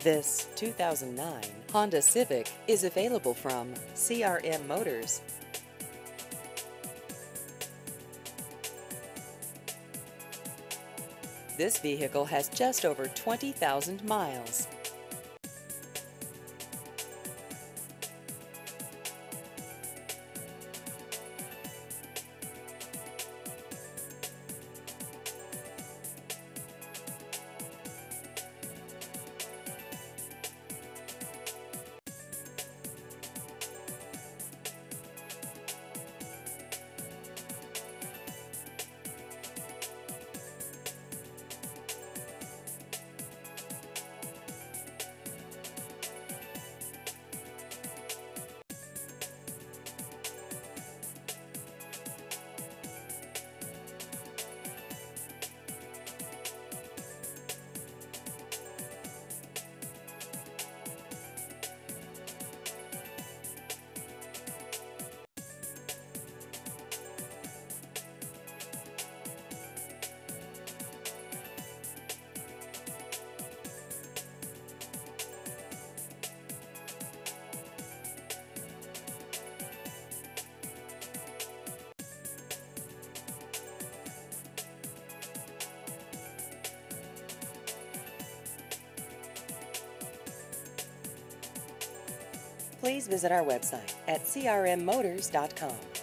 This 2009 Honda Civic is available from CRM Motors. This vehicle has just over 20,000 miles. Please visit our website at crmmotors.com.